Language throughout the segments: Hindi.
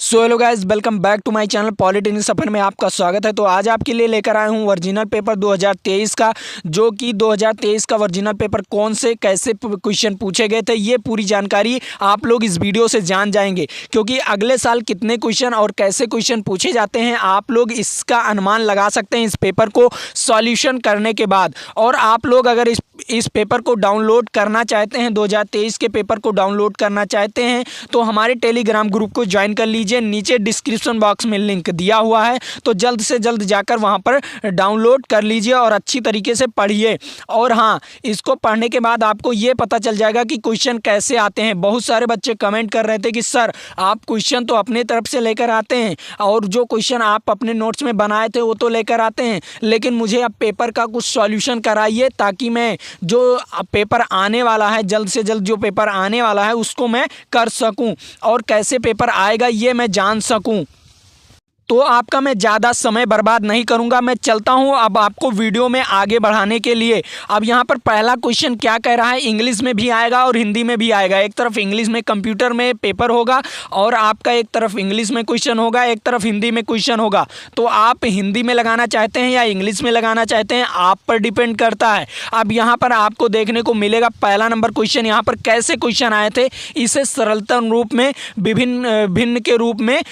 So hello guys, welcome back to my channel politics सफर में आपका स्वागत है। तो आज आपके लिए लेकर आया हूं ओरिजिनल पेपर 2023 का, जो कि 2023 का ओरिजिनल पेपर कौन से कैसे क्वेश्चन पूछे गए थे, ये पूरी जानकारी आप लोग इस वीडियो से जान जाएंगे। क्योंकि अगले साल कितने क्वेश्चन और कैसे क्वेश्चन पूछे जाते हैं आप लोग इसका अनुमान लगा सकते हैं इस पेपर को सॉल्यूशन करने के बाद। और आप लोग अगर इस पेपर को डाउनलोड करना चाहते हैं, 2023 के पेपर को डाउनलोड करना चाहते हैं, तो हमारे टेलीग्राम ग्रुप को ज्वाइन कर लीजिए। नीचे डिस्क्रिप्शन बॉक्स में लिंक दिया हुआ है, तो जल्द से जल्द जाकर वहां पर डाउनलोड कर लीजिए और अच्छी तरीके से पढ़िए। और हाँ, इसको पढ़ने के बाद आपको ये पता चल जाएगा कि क्वेश्चन कैसे आते हैं। बहुत सारे बच्चे कमेंट कर रहे थे कि सर आप क्वेश्चन तो अपने तरफ से लेकर आते हैं और जो क्वेश्चन आप अपने नोट्स में बनाए थे वो तो लेकर आते हैं, लेकिन मुझे अब पेपर का कुछ सॉल्यूशन कराइए ताकि मैं जो पेपर आने वाला है, जल्द से जल्द जो पेपर आने वाला है उसको मैं कर सकूं और कैसे पेपर आएगा ये मैं जान सकूं। तो आपका मैं ज़्यादा समय बर्बाद नहीं करूंगा, मैं चलता हूं अब आपको वीडियो में आगे बढ़ाने के लिए। अब यहां पर पहला क्वेश्चन क्या कह रहा है, इंग्लिश में भी आएगा और हिंदी में भी आएगा। एक तरफ इंग्लिश में कंप्यूटर में पेपर होगा और आपका एक तरफ इंग्लिश में क्वेश्चन होगा, एक तरफ हिंदी में क्वेश्चन होगा। तो आप हिंदी में लगाना चाहते हैं या इंग्लिश में लगाना चाहते हैं, आप पर डिपेंड करता है। अब यहाँ पर आपको देखने को मिलेगा पहला नंबर क्वेश्चन। यहाँ पर कैसे क्वेश्चन आए थे, इसे सरलतम रूप में भिन्न के रूप में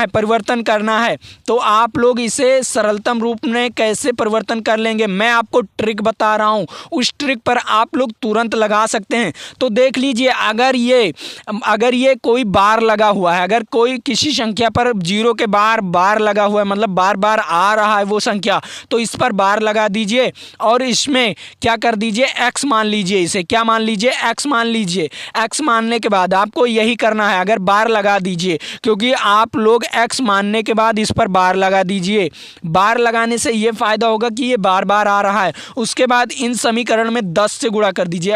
परिवर्तन करना है। तो आप लोग इसे सरलतम रूप में कैसे परिवर्तन कर लेंगे, मैं आपको ट्रिक बता रहा हूं। उस ट्रिक पर आप लोग तुरंत लगा सकते हैं। तो देख लीजिए, अगर ये कोई बार लगा हुआ है, अगर कोई किसी संख्या पर जीरो के बार लगा हुआ है, मतलब बार बार आ रहा है वो संख्या, तो इस पर बार लगा दीजिए और इसमें क्या कर दीजिए, एक्स मान लीजिए। इसे क्या मान लीजिए, एक्स मान लीजिए। एक्स मानने के बाद आपको यही करना है, अगर बार लगा दीजिए, क्योंकि आप लोग एक्स मानने के बाद इस पर बार लगा दीजिए। बार लगाने से ये फायदा होगा कि ये बार बार आ रहा है। उसके बाद इन समीकरण में 10 से गुणा कर दीजिए।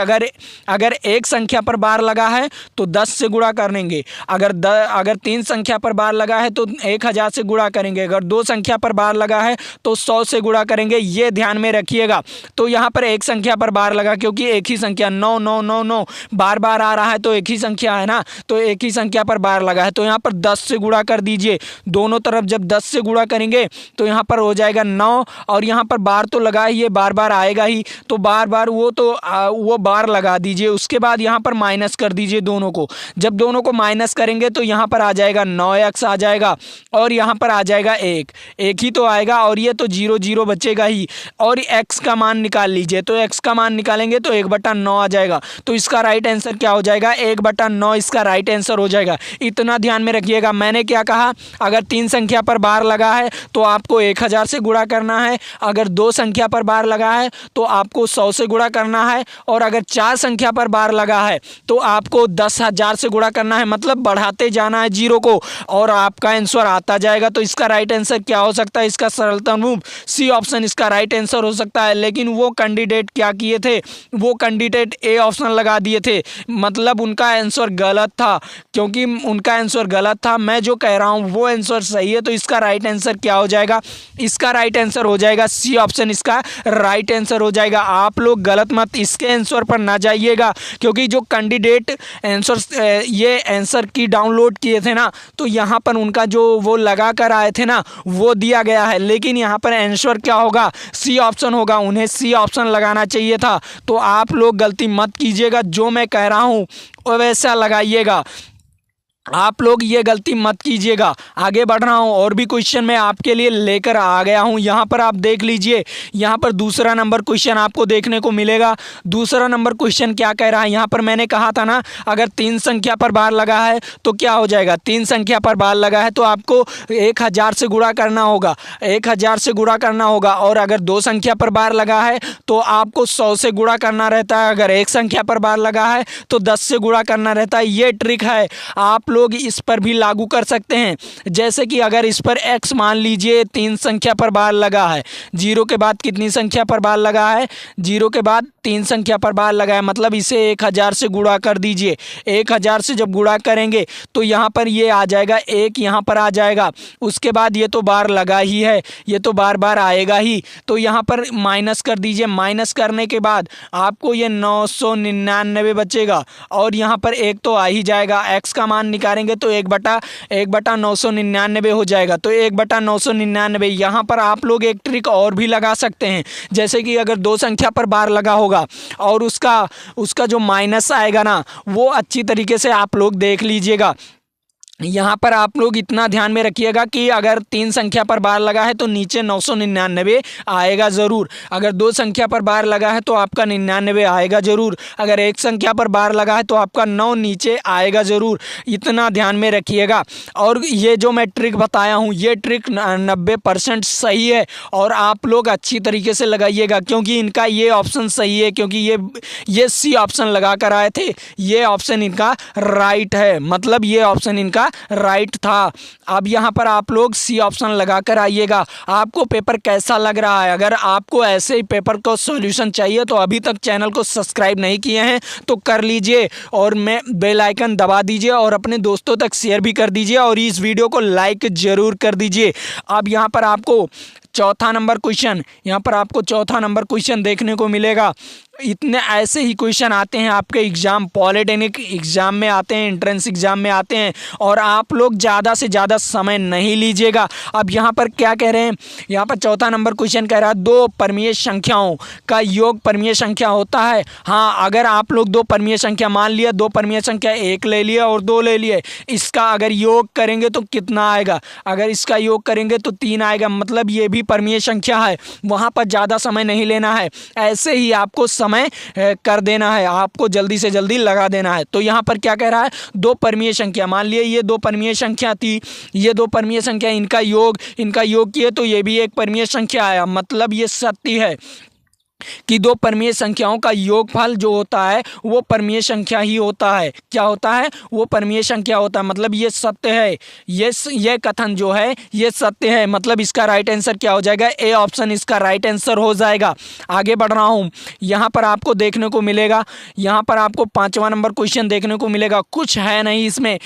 अगर एक संख्या पर बार लगा है तो 10 से गुणा करेंगे। अगर 3 संख्या पर बार लगा है तो 1000 से गुणा करेंगे। अगर 2 संख्या पर बार लगा है तो 100 से गुणा करेंगे। ये ध्यान में रखिएगा। तो यहाँ पर एक संख्या पर बार लगा, क्योंकि एक ही संख्या 9 9 9 9 बार बार आ रहा है, तो एक ही संख्या है ना, तो एक ही संख्या पर बार लगा है। तो यहाँ पर 10 से गुणा कर दीजिए। दोनों तरफ जब 10 से गुणा करेंगे तो यहाँ पर हो जाएगा 9, और यहाँ पर बार तो लगा ही, ये बार बार आएगा ही, तो बार बार वो बार लगा दीजिए। उसके बाद यहाँ पर माइनस कर दीजिए दोनों को। जब दोनों को माइनस करेंगे तो यहाँ पर आ जाएगा 9x आ जाएगा, और यहाँ पर आ जाएगा 1 ही तो आएगा, और ये तो 0 0 बचेगा ही। और x का मान निकाल लीजिए, तो x का मान निकालेंगे तो 1/9 आ जाएगा। तो इसका राइट आंसर क्या हो जाएगा, 1/9 इसका राइट आंसर हो जाएगा। इतना ध्यान में रखिएगा। मैंने क्या कहा, अगर 3 संख्या पर बार लगा है तो आपको 1000 से गुणा करना है। अगर 2 संख्या पर बार लगा है तो आपको 100 से गुणा करना है। और अगर 4 संख्या पर बार लगा है तो आपको 10,000 से गुणा करना है, मतलब बढ़ाते जाना है जीरो को, और आपका आंसर आता जाएगा। तो इसका राइट आंसर क्या हो सकता है, इसका सरलतम रूप सी ऑप्शन इसका राइट आंसर हो सकता है। लेकिन वो कैंडिडेट क्या किए थे, वो कैंडिडेट ए ऑप्शन लगा दिए थे, मतलब उनका आंसर गलत था। क्योंकि उनका आंसर गलत था, मैं जो कह रहा हूं वो आंसर सही है। तो इसका राइट आंसर क्या हो जाएगा, इसका राइट आंसर हो जाएगा सी ऑप्शन, इसका राइट आंसर हो जाएगा। आप लोग गलत मत इसके आंसर पर ना जाइएगा, क्योंकि जो कैंडिडेट आंसर ये आंसर की डाउनलोड किए थे ना, तो यहाँ पर उनका जो वो लगा कर आए थे ना, वो दिया गया है। लेकिन यहाँ पर आंसर क्या होगा, सी ऑप्शन होगा। उन्हें सी ऑप्शन लगाना चाहिए था। तो आप लोग गलती मत कीजिएगा, जो मैं कह रहा हूँ वैसा लगाइएगा। आप लोग ये गलती मत कीजिएगा। आगे बढ़ रहा हूँ, और भी क्वेश्चन मैं आपके लिए लेकर आ गया हूँ। यहाँ पर आप देख लीजिए, यहाँ पर दूसरा नंबर क्वेश्चन आपको देखने को मिलेगा। दूसरा नंबर क्वेश्चन क्या कह रहा है, यहाँ पर मैंने कहा था ना, अगर 3 संख्या पर बार लगा है तो क्या हो जाएगा, 3 संख्या पर बार लगा है तो आपको 1000 से गुणा करना होगा, 1000 से गुणा करना होगा। और अगर 2 संख्या पर बार लगा है तो आपको 100 से गुणा करना रहता है। अगर एक संख्या पर बार लगा है तो 10 से गुणा करना रहता है। ये ट्रिक है, आप लोग इस पर भी लागू कर सकते हैं। जैसे कि अगर इस पर x मान लीजिए 3 संख्या पर बार लगा है, 0 के बाद कितनी संख्या पर बार लगा है, 0 के बाद 3 संख्या पर बार लगा है, मतलब इसे 1000 से गुणा कर दीजिए। 1000 से जब गुणा करेंगे तो यहाँ पर ये आ जाएगा 1, यहाँ पर आ जाएगा। उसके बाद ये तो बार लगा ही है, ये तो बार बार आएगा ही, तो यहाँ पर माइनस कर दीजिए। माइनस करने के बाद आपको ये 999 बचेगा, और यहाँ पर 1 तो आ ही जाएगा। x का मान निकालेंगे तो 1/999 हो जाएगा। तो 1/999 यहाँ पर आप लोग एक ट्रिक और भी लगा सकते हैं, जैसे कि अगर दो संख्या पर बार लगा होगा और उसका जो माइनस आएगा ना वो अच्छी तरीके से आप लोग देख लीजिएगा। यहाँ पर आप लोग इतना ध्यान में रखिएगा कि अगर 3 संख्या पर बार लगा है तो नीचे 999 आएगा ज़रूर। अगर 2 संख्या पर बार लगा है तो आपका 99 आएगा ज़रूर। अगर 1 संख्या पर बार लगा है तो आपका 9 नीचे आएगा ज़रूर। इतना ध्यान में रखिएगा। और ये जो मैं ट्रिक बताया हूँ ये ट्रिक 90% सही है और आप लोग अच्छी तरीके से लगाइएगा, क्योंकि इनका ये ऑप्शन सही है, क्योंकि ये सी ऑप्शन लगा कर आए थे, ये ऑप्शन इनका राइट है, मतलब ये ऑप्शन इनका राइट था। अब यहाँ पर आप लोग सी ऑप्शन लगा कर आइएगा। आपको पेपर कैसा लग रहा है? अगर आपको ऐसे ही पेपर को सॉल्यूशन चाहिए तो अभी तक चैनल को सब्सक्राइब नहीं किए हैं तो कर लीजिए और बेल आइकन दबा दीजिए और अपने दोस्तों तक शेयर भी कर दीजिए और इस वीडियो को लाइक जरूर कर दीजिए। अब यहाँ पर आपको चौथा नंबर क्वेश्चन देखने को मिलेगा। इतने ऐसे ही क्वेश्चन आते हैं आपके एग्ज़ाम, पॉलिटेक्निक एग्ज़ाम में आते हैं, एंट्रेंस एग्ज़ाम में आते हैं और आप लोग ज़्यादा से ज़्यादा समय नहीं लीजिएगा। अब यहाँ पर क्या कह रहे हैं, यहाँ पर चौथा नंबर क्वेश्चन कह रहा है 2 परमीय संख्याओं का योग परमीय संख्या होता है। हाँ, अगर आप लोग 2 परमीय संख्या मान लिया, 2 परमीय संख्या 1 ले लिया और 2 ले लिए, इसका अगर योग करेंगे तो कितना आएगा? अगर इसका योग करेंगे तो 3 आएगा, मतलब ये भी परमीय संख्या है। वहाँ पर ज़्यादा समय नहीं लेना है, ऐसे ही आपको समय कर देना है, आपको जल्दी से जल्दी लगा देना है। तो यहाँ पर क्या कह रहा है, 2 परमीय संख्या, मान लिए ये 2 परमीय संख्या थी, ये 2 परमीय संख्या, इनका योग किए तो ये भी एक परमीय संख्या आया, मतलब ये सत्य है कि 2 परमीय संख्याओं का योगफल जो होता है वो परमीय संख्या ही होता है। क्या होता है? वो परमीय संख्या होता है, मतलब ये सत्य है। ये कथन जो है ये सत्य है, मतलब इसका राइट आंसर क्या हो जाएगा? ए ऑप्शन इसका राइट आंसर हो जाएगा। आगे बढ़ रहा हूँ, यहाँ पर आपको देखने को मिलेगा, यहाँ पर आपको 5वां नंबर क्वेश्चन देखने को मिलेगा। कुछ है नहीं इसमें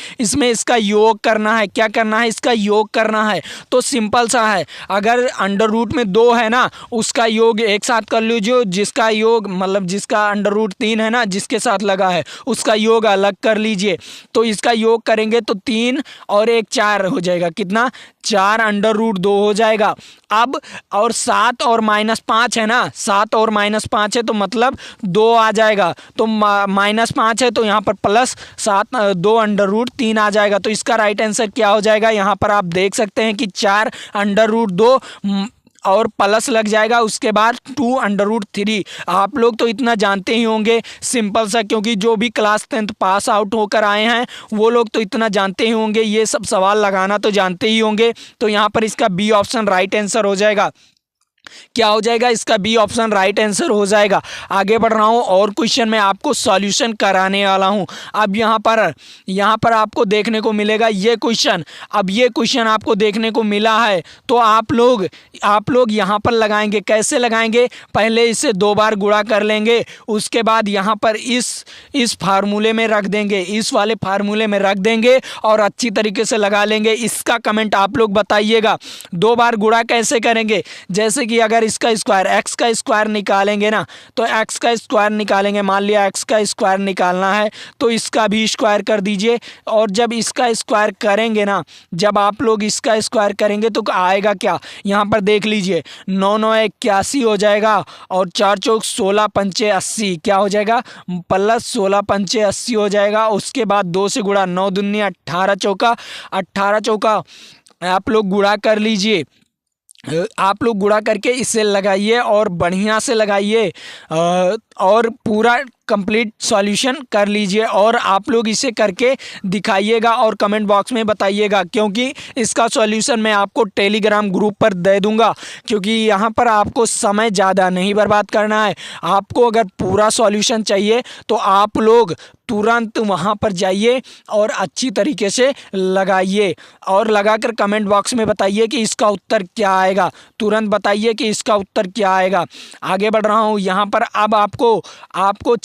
इसका योग करना है। क्या करना है? इसका योग करना है। तो सिंपल सा है, अगर अंडर रूट में 2 है ना, उसका योग एक साथ कर लो, जिसका योग मतलब जिसका अंडर रूट 3 है ना, जिसके साथ लगा है उसका योग अलग कर लीजिए। तो इसका योग करेंगे तो 3 और 1 4 हो जाएगा। कितना? 4 अंडर रूट 2 हो जाएगा। अब और 7 और -5 है ना, 7 और -5 है तो मतलब 2 आ जाएगा। तो -5 है तो यहाँ पर +7 2 अंडर रूट 3 आ जाएगा। तो इसका राइट आंसर क्या हो जाएगा? यहाँ पर आप देख सकते हैं कि 4 अंडर रूट 2 और प्लस लग जाएगा, उसके बाद 2 अंडर रूट 3। आप लोग तो इतना जानते ही होंगे, सिंपल सा, क्योंकि जो भी क्लास 10th पास आउट होकर आए हैं वो लोग तो इतना जानते ही होंगे, ये सब सवाल लगाना तो जानते ही होंगे। तो यहाँ पर इसका बी ऑप्शन राइट आंसर हो जाएगा। क्या हो जाएगा? इसका बी ऑप्शन राइट आंसर हो जाएगा। आगे बढ़ रहा हूँ और क्वेश्चन में आपको सॉल्यूशन कराने वाला हूँ। अब यहाँ पर आपको देखने को मिलेगा ये क्वेश्चन। अब ये क्वेश्चन आपको देखने को मिला है तो आप लोग यहाँ पर लगाएंगे। कैसे लगाएंगे? पहले इसे 2 बार गुणा कर लेंगे, उसके बाद यहाँ पर इस फार्मूले में रख देंगे, इस वाले फार्मूले में रख देंगे और अच्छी तरीके से लगा लेंगे। इसका कमेंट आप लोग बताइएगा। 2 बार गुणा कैसे करेंगे? जैसे कि अगर इसका स्क्वायर x का स्क्वायर निकालेंगे ना, तो x का स्क्वायर निकालेंगे, मान लिया x का स्क्वायर निकालना है तो इसका भी स्क्वायर कर दीजिए। और जब इसका स्क्वायर करेंगे ना, जब आप लोग इसका स्क्वायर करेंगे तो आएगा क्या? यहाँ पर देख लीजिए, 9 9 81 हो जाएगा और 4 चौक 16 पंचे 80। क्या हो जाएगा? प्लस 16 पंचे 80 हो जाएगा। उसके बाद 2 से गुणा, 9 दूनी 18 चौका आप लोग गुणा कर लीजिए। आप लोग गुणा करके इसे लगाइए और बढ़िया से लगाइए और पूरा कंप्लीट सॉल्यूशन कर लीजिए और आप लोग इसे करके दिखाइएगा और कमेंट बॉक्स में बताइएगा, क्योंकि इसका सॉल्यूशन मैं आपको टेलीग्राम ग्रुप पर दे दूंगा। क्योंकि यहाँ पर आपको समय ज़्यादा नहीं बर्बाद करना है। आपको अगर पूरा सॉल्यूशन चाहिए तो आप लोग तुरंत वहाँ पर जाइए और अच्छी तरीके से लगाइए और लगाकर कमेंट बॉक्स में बताइए कि इसका उत्तर क्या आएगा। तुरंत बताइए कि इसका उत्तर क्या आएगा। आगे बढ़ रहा हूँ यहाँ पर। अब आपको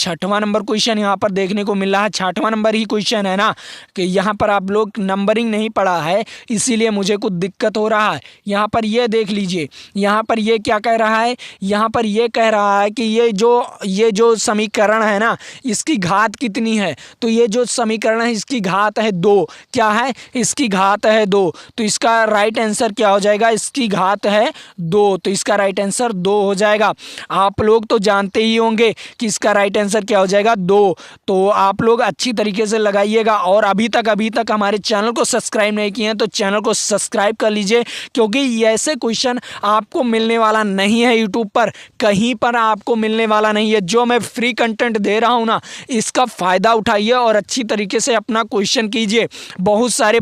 छठवां नंबर क्वेश्चन यहाँ पर देखने को मिल रहा है। छठवां नंबर ही क्वेश्चन है ना, कि यहाँ पर आप लोग नंबरिंग नहीं पढ़ा है, इसीलिए मुझे कुछ दिक्कत हो रहा है। यहाँ पर ये देख लीजिए, यहाँ पर ये क्या कह रहा है, यहाँ पर ये कह रहा है कि ये जो समीकरण है ना, इसकी घात कितनी है। तो ये जो समीकरण है इसकी घात है 2। क्या है, इसकी घात है 2। तो इसका राइट आंसर क्या हो जाएगा, इसकी घात है 2। तो इसका राइट आंसर 2 हो जाएगा। आप लोग तो जानते ही होंगे कि इसका राइट आंसर क्या हो जाएगा, 2। तो आप लोग अच्छी तरीके से लगाइएगा। और अभी तक हमारे चैनल को सब्सक्राइब नहीं किए हैं तो चैनल को सब्सक्राइब कर लीजिए, क्योंकि ऐसे क्वेश्चन आपको मिलने वाला नहीं है यूट्यूब पर, कहीं पर आपको मिलने वाला नहीं है। जो मैं फ्री कंटेंट दे रहा हूँ ना, इसका फ़ायदा उठाइए और अच्छी तरीके से अपना क्वेश्चन कीजिए। बहुत सारे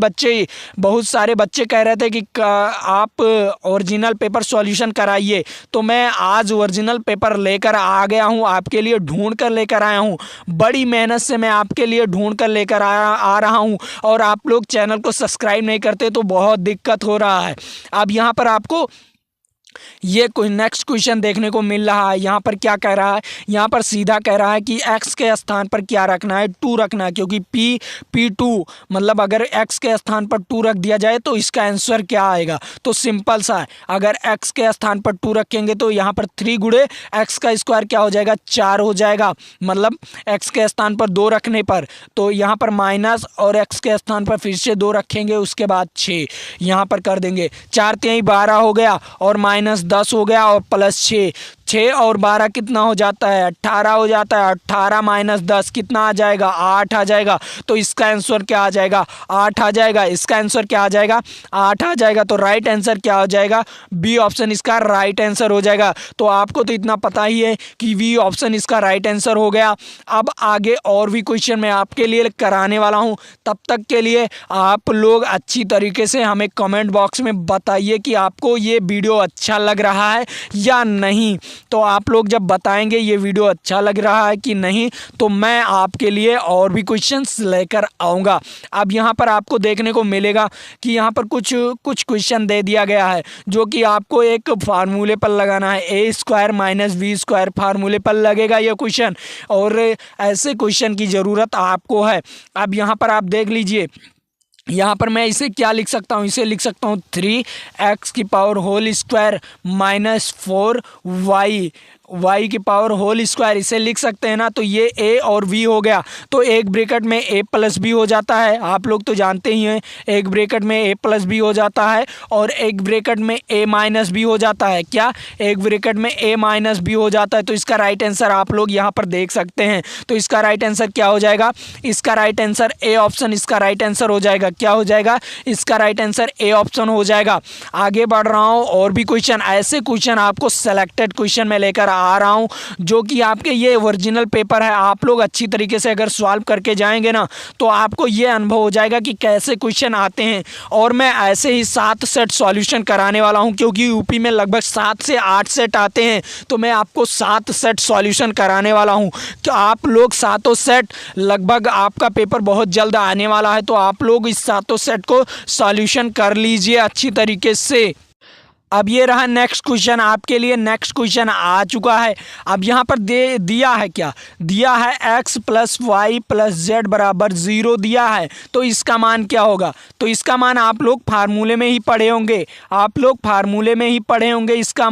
बच्चे कह रहे थे कि आप ओरिजिनल पेपर सॉल्यूशन कराइए, तो मैं आज ओरिजिनल पेपर लेकर आ गया हूँ, आपके लिए ढूंढ कर लेकर आया हूँ। बड़ी मेहनत से मैं आपके लिए ढूंढ कर लेकर आ रहा हूँ, और आप लोग चैनल को सब्सक्राइब नहीं करते तो बहुत दिक्कत हो रहा है। अब यहाँ पर आपको ये कोई नेक्स्ट क्वेश्चन देखने को मिल रहा है। यहाँ पर क्या कह रहा है, यहाँ पर सीधा कह रहा है कि x के स्थान पर क्या रखना है, 2 रखना है, क्योंकि P2 मतलब अगर x के स्थान पर 2 रख दिया जाए तो इसका आंसर क्या आएगा। तो सिंपल सा है, अगर x के स्थान पर 2 रखेंगे तो यहाँ पर 3 गुणे x का स्क्वायर क्या हो जाएगा, 4 हो जाएगा। मतलब x के स्थान पर 2 रखने पर तो यहाँ पर माइनस, और x के स्थान पर फिर से 2 रखेंगे, उसके बाद 6 यहाँ पर कर देंगे। 4 3 12 हो गया, और माइनस 10 हो गया, और प्लस 6 और 12 कितना हो जाता है, 18 हो जाता है। 18 माइनस 10 कितना आ जाएगा, 8 आ जाएगा। तो इसका आंसर क्या आ जाएगा, 8 आ जाएगा। इसका आंसर क्या आ जाएगा, 8 आ जाएगा। तो राइट आंसर क्या हो जाएगा, बी ऑप्शन इसका राइट आंसर हो जाएगा। तो आपको तो इतना पता ही है कि बी ऑप्शन इसका राइट आंसर हो गया। अब आगे और भी क्वेश्चन मैं आपके लिए कराने वाला हूँ, तब तक के लिए आप लोग अच्छी तरीके से हमें कमेंट बॉक्स में बताइए कि आपको ये वीडियो अच्छा लग रहा है या नहीं। तो आप लोग जब बताएंगे ये वीडियो अच्छा लग रहा है कि नहीं, तो मैं आपके लिए और भी क्वेश्चंस लेकर आऊँगा। अब यहाँ पर आपको देखने को मिलेगा कि यहाँ पर कुछ क्वेश्चन दे दिया गया है, जो कि आपको एक फार्मूले पर लगाना है। ए स्क्वायर माइनस बी स्क्वायर फार्मूले पर लगेगा ये क्वेश्चन, और ऐसे क्वेश्चन की ज़रूरत आपको है। अब यहाँ पर आप देख लीजिए, यहाँ पर मैं इसे क्या लिख सकता हूँ, इसे लिख सकता हूँ 3x की power whole square minus 4y की पावर होल स्क्वायर, इसे लिख सकते हैं ना। तो ये a और v हो गया, तो एक ब्रैकेट में a प्लस b हो जाता है। आप लोग तो जानते ही हैं, एक ब्रैकेट में a प्लस b हो जाता है, और एक ब्रैकेट में a माइनस b हो जाता है। क्या, एक ब्रैकेट में a माइनस b हो जाता है। तो इसका राइट आंसर आप लोग यहाँ पर देख सकते हैं। तो इसका राइट आंसर क्या हो जाएगा, इसका राइट आंसर ए ऑप्शन इसका राइट आंसर हो जाएगा। क्या हो जाएगा, इसका राइट आंसर ए ऑप्शन हो जाएगा। आगे बढ़ रहा हूँ, और भी क्वेश्चन, ऐसे क्वेश्चन आपको सेलेक्टेड क्वेश्चन में लेकर आ रहा हूं, जो कि आपके ये ओरिजिनल पेपर है। आप लोग अच्छी तरीके से अगर सॉल्व करके जाएंगे ना, तो आपको ये अनुभव हो जाएगा कि कैसे क्वेश्चन आते हैं। और मैं ऐसे ही 7 सेट सॉल्यूशन कराने वाला हूं, क्योंकि यूपी में लगभग 7 से 8 सेट आते हैं। तो मैं आपको 7 सेट सॉल्यूशन कराने वाला हूं। तो आप लोग 7 सेट, लगभग आपका पेपर बहुत जल्द आने वाला है, तो आप लोग इस 7 सेट को सॉल्यूशन कर लीजिए अच्छी तरीके से। अब ये रहा नेक्स्ट क्वेश्चन आपके लिए। नेक्स्ट क्वेश्चन आ चुका है। अब यहाँ पर दिया है, क्या दिया है, x plus y plus z बराबर 0 दिया है। तो इसका मान क्या होगा, तो इसका मान आप लोग फार्मूले में ही पढ़े होंगे, इसका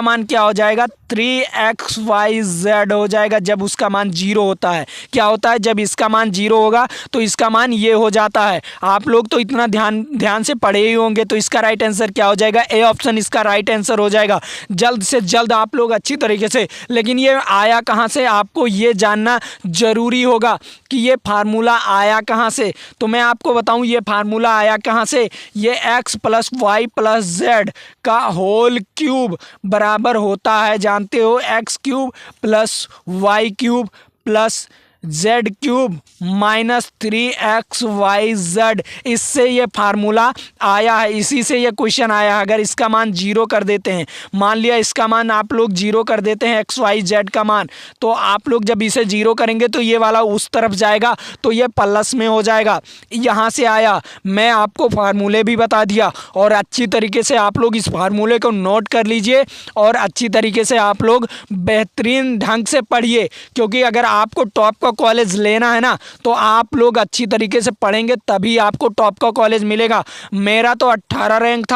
मान क्या हो जाएगा, 3xyz हो जाएगा जब उसका मान 0 होता है। क्या होता है, जब इसका मान 0 होगा तो इसका मान ये हो जाता है। आप लोग तो इतना ध्यान से पढ़े ही होंगे। तो इसका राइट आंसर क्या हो जाएगा, ए ऑप्शन इसका राइट आंसर हो जाएगा। जल्द से जल्द आप लोग अच्छी तरीके से, लेकिन ये आया कहाँ से, आपको ये जानना जरूरी होगा कि ये फार्मूला आया कहाँ से। तो मैं आपको बताऊं ये फार्मूला आया कहाँ से। ये x plus y plus z का होल क्यूब बराबर होता है, जानते हो, x cube plus y cube plus z³ minus 3xyz, इससे ये फार्मूला आया है, इसी से ये क्वेश्चन आया है। अगर इसका मान 0 कर देते हैं, मान लिया इसका मान आप लोग 0 कर देते हैं xyz का मान, तो आप लोग जब इसे 0 करेंगे तो ये वाला उस तरफ जाएगा तो ये प्लस में हो जाएगा। यहाँ से आया, मैं आपको फार्मूले भी बता दिया और अच्छी तरीके से आप लोग इस फार्मूले को नोट कर लीजिए और अच्छी तरीके से आप लोग बेहतरीन ढंग से पढ़िए, क्योंकि अगर आपको टॉप का कॉलेज लेना है ना तो आप लोग अच्छी तरीके से पढ़ेंगे तभी आपको टॉप का कॉलेज मिलेगा। मेरा तो 18 रैंक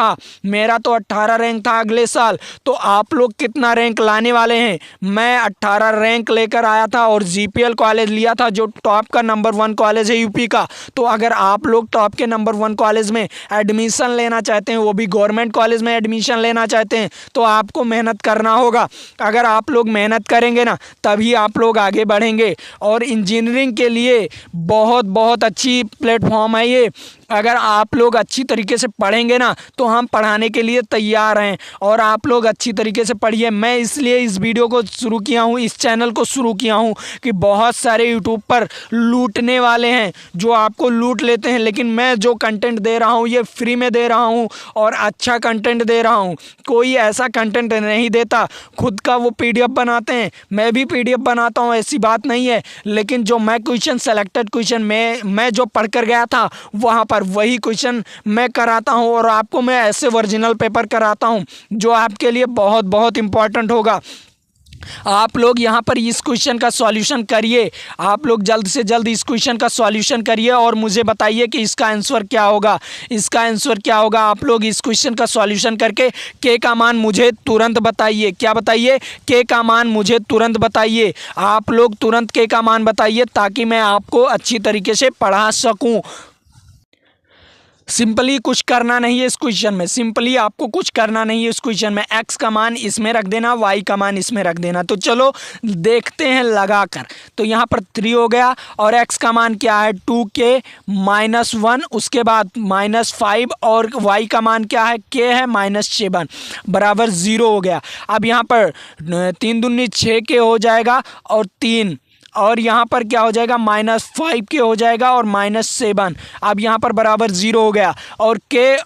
था, अगले साल, तो आप लोग कितना रैंक लाने वाले हैं? मैं 18 रैंक लेकर आया था और जीपीएल कॉलेज लिया था जो टॉप का नंबर 1 कॉलेज है यूपी का। तो अगर आप लोग टॉप के नंबर 1 कॉलेज में एडमिशन लेना चाहते हैं, वो भी गवर्नमेंट कॉलेज में एडमिशन लेना चाहते हैं, तो आपको मेहनत करना होगा। अगर आप लोग मेहनत करेंगे ना तभी आप लोग आगे बढ़ेंगे। और इंजीनियरिंग के लिए बहुत बहुत अच्छी प्लेटफॉर्म है ये। अगर आप लोग अच्छी तरीके से पढ़ेंगे ना तो हम पढ़ाने के लिए तैयार हैं और आप लोग अच्छी तरीके से पढ़िए। मैं इसलिए इस वीडियो को शुरू किया हूँ, इस चैनल को शुरू किया हूँ कि बहुत सारे यूट्यूब पर लूटने वाले हैं जो आपको लूट लेते हैं, लेकिन मैं जो कंटेंट दे रहा हूँ ये फ्री में दे रहा हूँ और अच्छा कंटेंट दे रहा हूँ। कोई ऐसा कंटेंट नहीं देता, खुद का वो PDF बनाते हैं, मैं भी PDF बनाता हूँ, ऐसी बात नहीं है। लेकिन जो मैं क्वेश्चन सेलेक्टेड क्वेश्चन मैं जो पढ़ कर गया था वहाँ पर वही क्वेश्चन मैं कराता हूँ और आपको मैं ऐसे ओरिजिनल पेपर कराता हूँ जो आपके लिए बहुत बहुत इम्पोर्टेंट होगा। आप लोग यहाँ पर इस क्वेश्चन का सॉल्यूशन करिए, आप लोग जल्द से जल्द इस क्वेश्चन का सॉल्यूशन करिए और मुझे बताइए कि इसका आंसर क्या होगा। आप लोग इस क्वेश्चन का सॉल्यूशन करके के का मान मुझे तुरंत बताइए। क्या बताइए? के का मान मुझे तुरंत बताइए। आप लोग तुरंत के का मान बताइए ताकि मैं आपको अच्छी तरीके से पढ़ा सकूँ। सिंपली कुछ करना नहीं है इस क्वेश्चन में, सिंपली आपको कुछ करना नहीं है इस क्वेश्चन में। x का मान इसमें रख देना, y का मान इसमें रख देना। तो चलो देखते हैं लगाकर। तो यहाँ पर 3 हो गया और x का मान क्या है 2k -1, उसके बाद -5 और y का मान क्या है k है -7 बराबर 0 हो गया। अब यहाँ पर 3 दूनी 6k हो जाएगा और 3 और यहाँ पर क्या हो जाएगा -5k हो जाएगा और -7। अब यहाँ पर बराबर 0 हो गया और k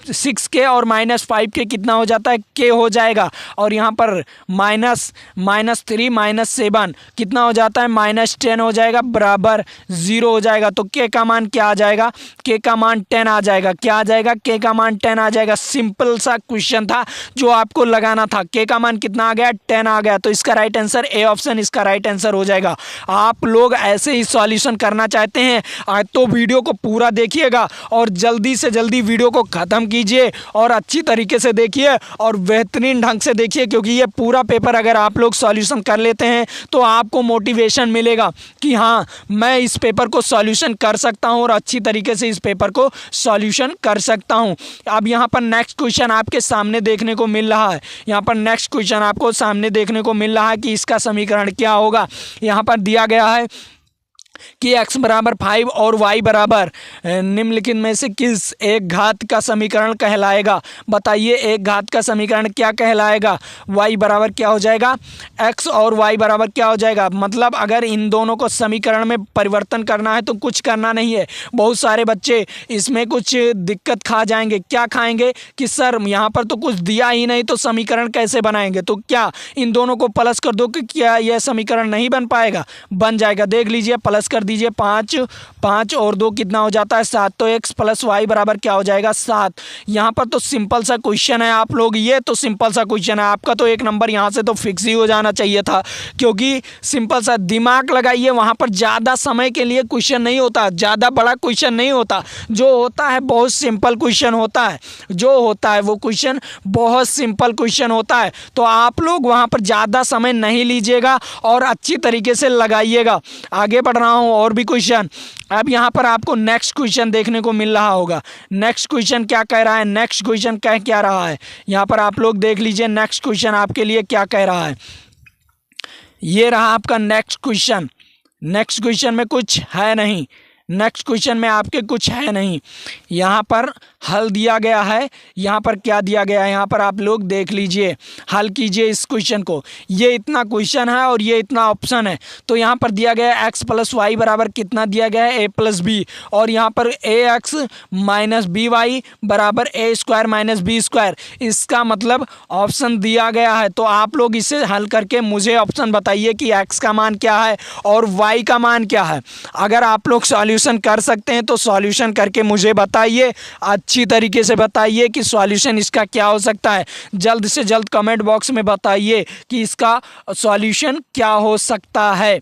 6k और -5k कितना हो जाता है k हो जाएगा और यहाँ पर -3 -7 कितना हो जाता है -10 हो जाएगा बराबर 0 हो जाएगा। तो k का मान क्या आ जाएगा? k का मान 10 आ जाएगा। क्या आ जाएगा? k का मान 10 आ जाएगा। सिंपल सा क्वेश्चन था जो आपको लगाना था। k का मान कितना आ गया? 10 आ गया। तो इसका राइट आंसर ए ऑप्शन इसका राइट आंसर हो जाएगा। आप लोग ऐसे ही सॉल्यूशन करना चाहते हैं तो वीडियो को पूरा देखिएगा और जल्दी से जल्दी वीडियो को ख़त्म कीजिए और अच्छी तरीके से देखिए और बेहतरीन ढंग से देखिए, क्योंकि ये पूरा पेपर अगर आप लोग सॉल्यूशन कर लेते हैं तो आपको मोटिवेशन मिलेगा कि हाँ मैं इस पेपर को सॉल्यूशन कर सकता हूँ और अच्छी तरीके से इस पेपर को सॉल्यूशन कर सकता हूँ। अब यहाँ पर नेक्स्ट क्वेश्चन आपके सामने देखने को मिल रहा है, यहाँ पर नेक्स्ट क्वेश्चन आपको सामने देखने को मिल रहा है कि इसका समीकरण क्या होगा। यहाँ पर दिया गया है कि x बराबर 5 और y बराबर निम्नलिखित में से किस एक घात का समीकरण कहलाएगा? बताइए एक घात का समीकरण क्या कहलाएगा? y बराबर क्या हो जाएगा? x और y बराबर क्या हो जाएगा? मतलब अगर इन दोनों को समीकरण में परिवर्तन करना है तो कुछ करना नहीं है। बहुत सारे बच्चे इसमें कुछ दिक्कत खा जाएंगे। क्या खाएंगे कि सर यहाँ पर तो कुछ दिया ही नहीं तो समीकरण कैसे बनाएंगे? तो क्या इन दोनों को प्लस कर दो कि क्या यह समीकरण नहीं बन पाएगा? बन जाएगा। देख लीजिए, प्लस कर दीजिए। 5 और 2 कितना हो जाता है 7। तो x + y बराबर क्या हो जाएगा 7। यहाँ पर तो सिंपल सा क्वेश्चन है आप लोग, ये तो सिंपल सा क्वेश्चन है। आपका तो 1 नंबर यहाँ से तो फिक्स ही हो जाना चाहिए था, क्योंकि सिंपल सा दिमाग लगाइए। वहाँ पर ज़्यादा समय के लिए क्वेश्चन नहीं होता, ज़्यादा बड़ा क्वेश्चन नहीं होता। जो होता है बहुत सिंपल क्वेश्चन होता है, जो होता है वो क्वेश्चन बहुत सिंपल क्वेश्चन होता है। तो आप लोग वहाँ पर ज़्यादा समय नहीं लीजिएगा और अच्छी तरीके से लगाइएगा। आगे बढ़ रहा हूँ और भी क्वेश्चन। अब यहाँ पर आपको नेक्स्ट क्वेश्चन देखने को मिल रहा होगा। नेक्स्ट क्वेश्चन क्या कह रहा है? नेक्स्ट क्वेश्चन कह क्या रहा है? यहाँ पर आप लोग देख लीजिए नेक्स्ट क्वेश्चन आपके लिए क्या कह रहा है। ये रहा आपका नेक्स्ट क्वेश्चन। नेक्स्ट क्वेश्चन में कुछ है नहीं, नेक्स्ट क्वेश्चन में आपके कुछ है नहीं, यहाँ पर हल दिया गया है। यहाँ पर क्या दिया गया है, यहाँ पर आप लोग देख लीजिए, हल कीजिए इस क्वेश्चन को। ये इतना क्वेश्चन है और ये इतना ऑप्शन है। तो यहाँ पर दिया गया है एक्स प्लस वाई बराबर कितना दिया गया है, ए प्लस बी, और यहाँ पर ए एक्स माइनस बी वाई बराबर ए स्क्वायर माइनस बी स्क्वायर। इसका मतलब ऑप्शन दिया गया है। तो आप लोग इसे हल करके मुझे ऑप्शन बताइए कि एक्स का मान क्या है और वाई का मान क्या है। अगर आप लोग सॉल्यूशन कर सकते हैं तो सॉल्यूशन करके मुझे बताइए, अच्छी तरीके से बताइए कि सॉल्यूशन इसका क्या हो सकता है। जल्द से जल्द कमेंट बॉक्स में बताइए कि इसका सॉल्यूशन क्या हो सकता है।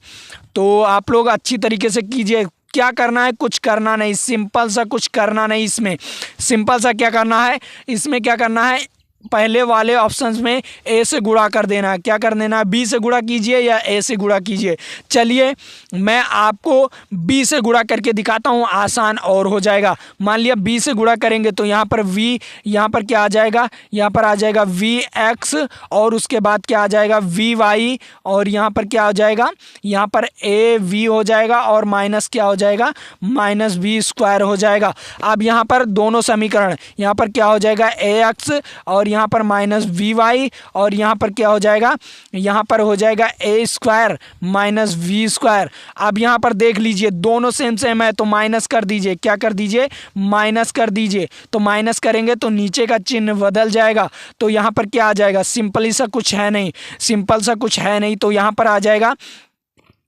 तो आप लोग अच्छी तरीके से कीजिए। क्या करना है, कुछ करना नहीं, सिंपल सा कुछ करना नहीं। इसमें सिंपल सा क्या करना है, इसमें क्या करना है, पहले वाले ऑप्शंस में ए से गुणा कर देना है। क्या कर देना है, बी से गुणा कीजिए या ए से गुणा कीजिए। चलिए मैं आपको बी से गुणा करके दिखाता हूँ, आसान और हो जाएगा। मान लिया बी से गुणा करेंगे तो यहाँ पर वी, यहाँ पर क्या आ जाएगा, यहाँ पर आ जाएगा वी एक्स, और उसके बाद क्या आ जाएगा वी वाई, और यहाँ पर क्या हो जाएगा, यहाँ पर ए वी हो जाएगा, और माइनस क्या हो जाएगा, माइनस बी स्क्वायर हो जाएगा। अब यहाँ पर दोनों समीकरण, यहाँ पर क्या हो जाएगा ए एक्स, और यहाँ पर माइनस वी वाई, और यहाँ पर क्या हो जाएगा, यहाँ पर हो जाएगा ए स्क्वायर माइनस वी स्क्वायर। अब यहाँ पर देख लीजिए दोनों सेम सेम है तो माइनस कर दीजिए। क्या कर दीजिए, माइनस कर दीजिए। तो माइनस करेंगे तो नीचे का चिन्ह बदल जाएगा। तो यहाँ पर क्या आ जाएगा, सिंपल सा कुछ है नहीं, सिंपल सा कुछ है नहीं। तो यहाँ पर आ जाएगा,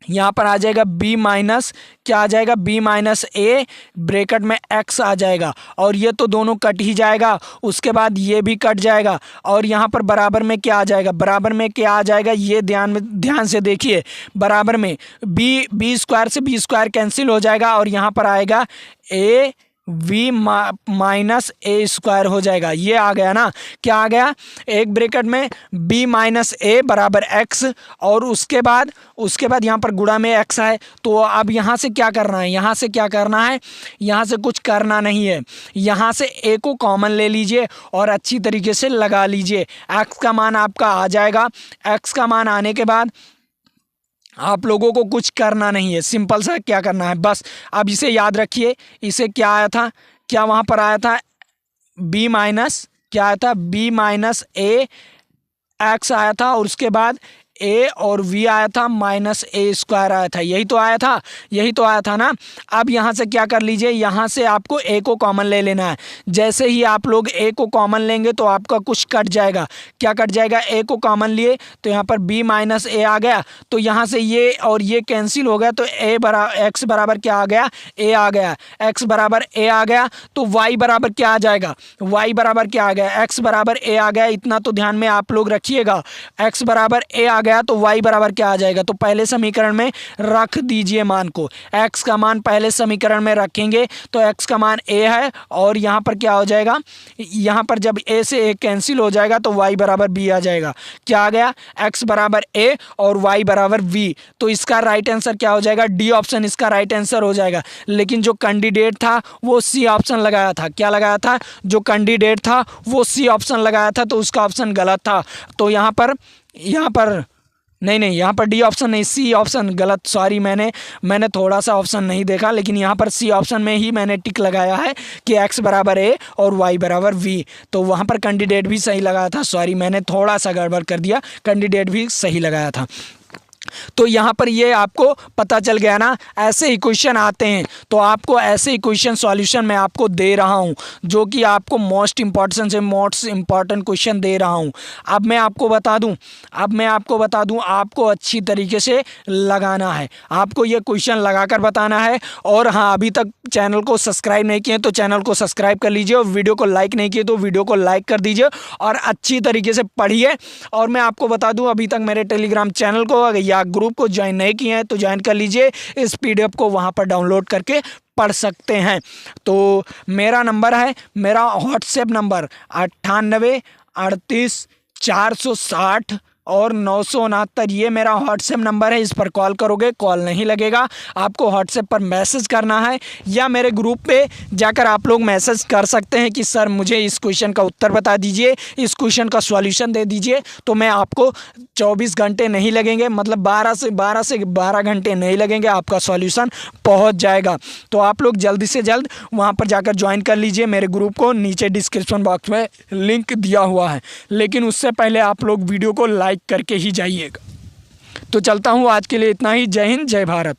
यहाँ पर आ जाएगा b माइनस, क्या आ जाएगा, b माइनस ए ब्रैकेट में x आ जाएगा, और ये तो दोनों कट ही जाएगा। उसके बाद ये भी कट जाएगा, और यहाँ पर बराबर में क्या आ जाएगा, बराबर में क्या आ जाएगा, ये ध्यान से देखिए। बराबर में b स्क्वायर से b स्क्वायर कैंसिल हो जाएगा, और यहाँ पर आएगा a v minus a square हो जाएगा। ये आ गया ना, क्या आ गया, एक ब्रैकेट में बी माइनस ए बराबर एक्स, और उसके बाद यहाँ पर गुणा में एक्स है। तो अब यहाँ से क्या करना है, यहाँ से क्या करना है, यहाँ से कुछ करना नहीं है। यहाँ से ए को कॉमन ले लीजिए और अच्छी तरीके से लगा लीजिए। एक्स का मान आपका आ जाएगा। एक्स का मान आने के बाद आप लोगों को कुछ करना नहीं है, सिंपल सा क्या करना है बस। अब इसे याद रखिए, इसे क्या आया था, क्या वहाँ पर आया था, b माइनस, क्या आया था, b माइनस ए एक्स आया था, और उसके बाद a और v आया था माइनस ए स्क्वायर आया था। यही तो आया था, यही तो आया था ना। अब यहाँ से क्या कर लीजिए, यहाँ से आपको a को कॉमन ले लेना है। जैसे ही आप लोग a को कॉमन लेंगे तो आपका कुछ कट जाएगा। क्या कट जाएगा, a को कॉमन लिए तो यहाँ पर b माइनस ए आ गया, तो यहाँ से ये और ये कैंसिल हो गया, तो x बराबर क्या आ गया, a आ गया। x बराबर a आ गया तो y बराबर क्या आ जाएगा, y बराबर क्या आ गया, x बराबर a आ गया। इतना तो ध्यान में आप लोग रखिएगा, x बराबर a आ गया तो y बराबर क्या आ जाएगा। तो पहले समीकरण में रख दीजिए मान को, x का मान पहले समीकरण में रखेंगे तो x का मान a है, और यहाँ पर क्या हो जाएगा, यहाँ पर जब a से a कैंसिल हो जाएगा तो y बराबर b आ जाएगा। क्या आ गया, x बराबर a और y बराबर v। तो इसका राइट आंसर क्या हो जाएगा, डी ऑप्शन इसका राइट आंसर हो जाएगा। लेकिन जो कैंडिडेट था वो सी ऑप्शन लगाया था। क्या लगाया था, जो कैंडिडेट था वो सी ऑप्शन लगाया था, तो उसका ऑप्शन गलत था। तो यहाँ पर नहीं, यहाँ पर डी ऑप्शन नहीं, सी ऑप्शन गलत। सॉरी, मैंने थोड़ा सा ऑप्शन नहीं देखा, लेकिन यहाँ पर सी ऑप्शन में ही मैंने टिक लगाया है कि x बराबर a और y बराबर v। तो वहाँ पर कैंडिडेट भी सही लगाया था। सॉरी, मैंने थोड़ा सा गड़बड़ कर दिया, कैंडिडेट भी सही लगाया था। तो यहाँ पर ये आपको पता चल गया ना, ऐसे ही क्वेश्चन आते हैं। तो आपको ऐसे ही क्वेश्चन सॉल्यूशन मैं आपको दे रहा हूँ, जो कि आपको मोस्ट इम्पॉर्टेंट क्वेश्चन दे रहा हूँ। अब मैं आपको बता दूँ, आपको अच्छी तरीके से लगाना है, आपको ये क्वेश्चन लगाकर बताना है। और हाँ, अभी तक चैनल को सब्सक्राइब नहीं किए तो चैनल को सब्सक्राइब कर लीजिए, और वीडियो को लाइक नहीं किए तो वीडियो को लाइक कर दीजिए, और अच्छी तरीके से पढ़िए। और मैं आपको बता दूँ, अभी तक मेरे टेलीग्राम चैनल को या ग्रुप को ज्वाइन नहीं किए हैं तो ज्वाइन कर लीजिए। इस PDF को वहाँ पर डाउनलोड करके पढ़ सकते हैं। तो मेरा नंबर है, मेरा व्हाट्सएप नंबर 98 38 460 और 969, ये मेरा व्हाट्सएप नंबर है। इस पर कॉल करोगे कॉल नहीं लगेगा, आपको व्हाट्सएप पर मैसेज करना है या मेरे ग्रुप पे जाकर आप लोग मैसेज कर सकते हैं कि सर मुझे इस क्वेश्चन का उत्तर बता दीजिए, इस क्वेश्चन का सॉल्यूशन दे दीजिए। तो मैं आपको 24 घंटे नहीं लगेंगे, मतलब 12 से 12 घंटे नहीं लगेंगे, आपका सॉल्यूशन पहुंच जाएगा। तो आप लोग जल्दी से जल्द वहां पर जाकर ज्वाइन कर लीजिए मेरे ग्रुप को, नीचे डिस्क्रिप्शन बॉक्स में लिंक दिया हुआ है। लेकिन उससे पहले आप लोग वीडियो को लाइक करके ही जाइएगा। तो चलता हूँ, आज के लिए इतना ही। जय हिंद, जय भारत।